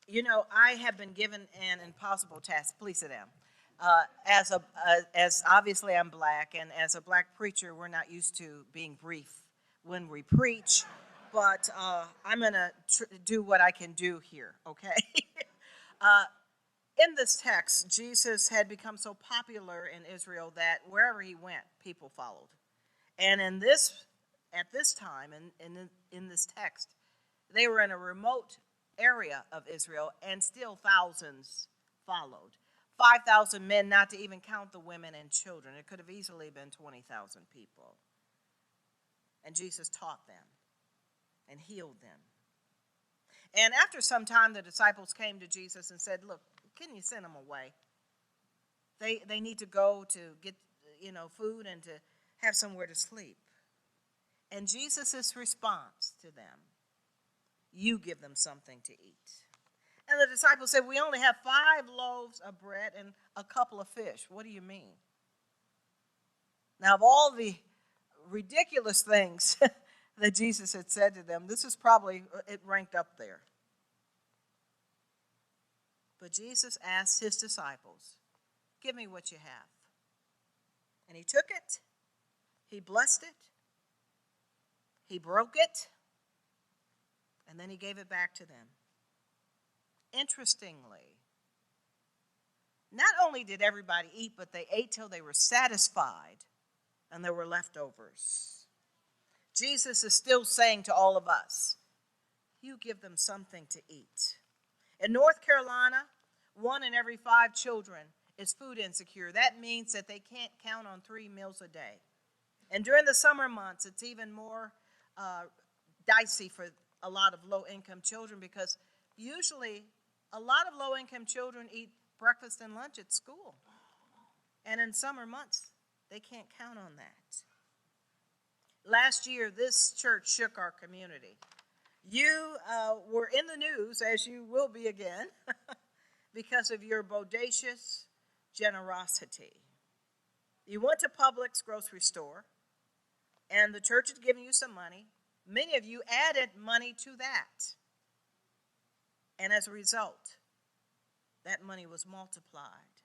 You know, I have been given an impossible task. Please sit down. As obviously I'm black, and as a black preacher, we're not used to being brief when we preach. But I'm gonna do what I can do here. Okay. uh, in this text, Jesus had become so popular in Israel that wherever he went, people followed. And at this time, in this text, they were in a remote area of Israel, and still thousands followed. 5,000 men, not to even count the women and children. It could have easily been 20,000 people. And Jesus taught them and healed them. And after some time, the disciples came to Jesus and said, "Look, can you send them away? They need to go to get, food and to have somewhere to sleep." And Jesus' response to them, "You give them something to eat." And the disciples said, "We only have 5 loaves of bread and a couple of fish." What do you mean? Now, of all the ridiculous things that Jesus had said to them, this is probably, it ranked up there. But Jesus asked his disciples, "Give me what you have." And he took it, he blessed it, he broke it, and then he gave it back to them. Interestingly, not only did everybody eat, but they ate till they were satisfied and there were leftovers. Jesus is still saying to all of us, you give them something to eat. In North Carolina, 1 in every 5 children is food insecure. That means that they can't count on 3 meals a day. And during the summer months, it's even more dicey for a lot of low-income children, because usually a lot of low-income children eat breakfast and lunch at school. And in summer months, they can't count on that. Last year, this church shook our community. You were in the news, as you will be again, because of your bodacious generosity. You went to Publix grocery store, and the church is giving you some money. Many of you added money to that. And as a result, that money was multiplied.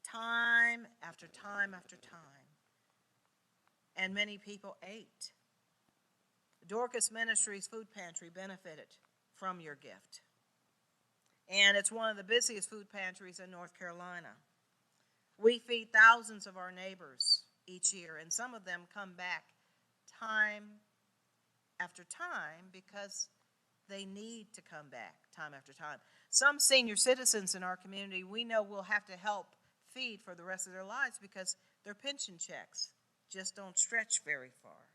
Time after time after time. And many people ate. Dorcas Ministries Food Pantry benefited from your gift. And it's one of the busiest food pantries in North Carolina. We feed thousands of our neighbors each year, and some of them come back time after time because they need to come back time after time. Some senior citizens in our community we know will have to help feed for the rest of their lives because their pension checks just don't stretch very far.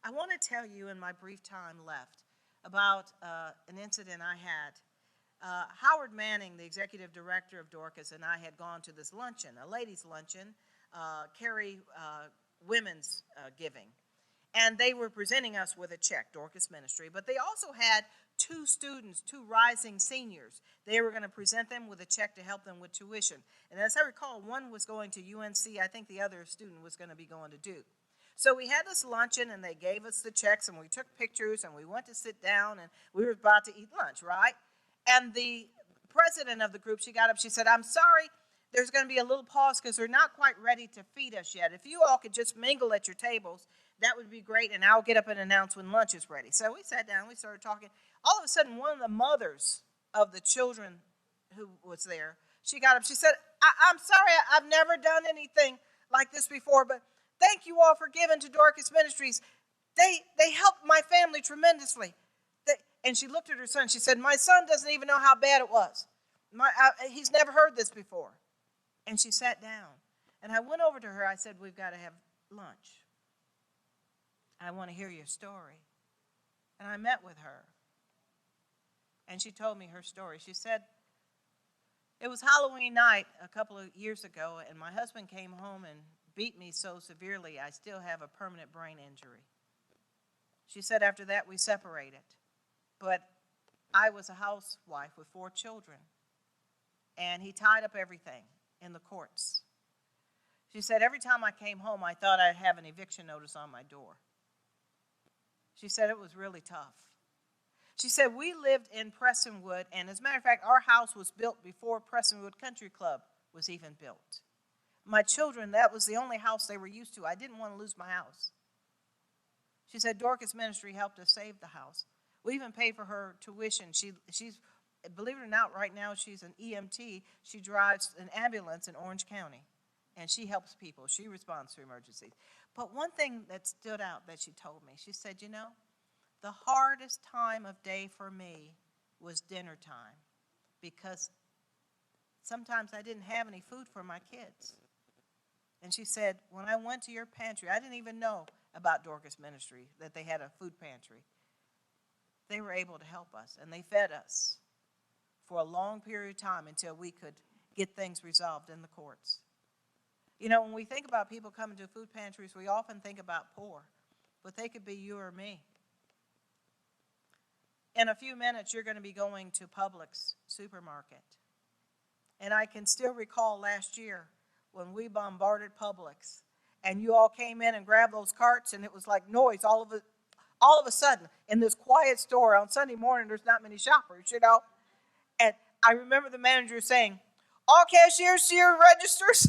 I want to tell you in my brief time left about an incident I had. Howard Manning, the executive director of Dorcas, and I had gone to this luncheon, a ladies' luncheon, Carry Women's Giving. And they were presenting us with a check, Dorcas Ministry, but they also had 2 students, 2 rising seniors. They were going to present them with a check to help them with tuition. And as I recall, one was going to UNC. I think the other student was going to be going to Duke. So we had this luncheon, and they gave us the checks, and we took pictures, and we went to sit down, and we were about to eat lunch, right? And the president of the group, she got up, she said, "I'm sorry, there's going to be a little pause because they're not quite ready to feed us yet. If you all could just mingle at your tables, that would be great, and I'll get up and announce when lunch is ready." So we sat down, we started talking. All of a sudden, one of the mothers of the children who was there, she got up, she said, I'm sorry, I've never done anything like this before, but thank you all for giving to Dorcas Ministries. They helped my family tremendously. And she looked at her son, she said, "My son doesn't even know how bad it was. He's never heard this before." And she sat down. And I went over to her, I said, "We've got to have lunch. I want to hear your story." And I met with her. And she told me her story. She said, "It was Halloween night a couple of years ago, and my husband came home and beat me so severely I still have a permanent brain injury." She said, "After that we separated. But I was a housewife with 4 children, and he tied up everything in the courts." She said, "Every time I came home, I thought I'd have an eviction notice on my door." She said it was really tough. She said, we lived in Prestonwood, and as a matter of fact, our house was built before Prestonwood Country Club was even built. My children, that was the only house they were used to. I didn't want to lose my house. She said, Dorcas Ministry helped us save the house. We even paid for her tuition. She's, believe it or not, right now she's an EMT. She drives an ambulance in Orange County, and she helps people. She responds to emergencies. But one thing that stood out that she told me, she said, you know, the hardest time of day for me was dinner time, because sometimes I didn't have any food for my kids. And she said, when I went to your pantry, I didn't even know about Dorcas Ministry, that they had a food pantry. They were able to help us, and they fed us for a long period of time until we could get things resolved in the courts. You know, when we think about people coming to food pantries, we often think about poor, but they could be you or me. In a few minutes, you're going to be going to Publix supermarket. And I can still recall last year when we bombarded Publix, and you all came in and grabbed those carts, and it was like noise all of a sudden. In this quiet store on Sunday morning, there's not many shoppers, you know. And I remember the manager saying, all cashiers to your registers.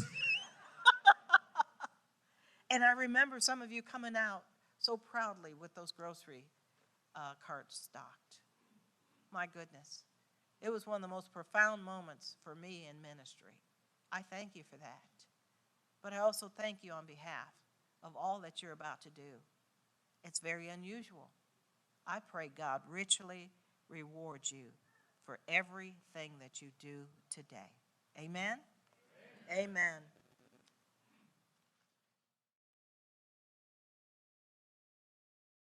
And I remember some of you coming out so proudly with those grocery carts stocked. My goodness. It was one of the most profound moments for me in ministry. I thank you for that. But I also thank you on behalf of all that you're about to do. It's very unusual. I pray God richly rewards you for everything that you do today. Amen? Amen. Amen.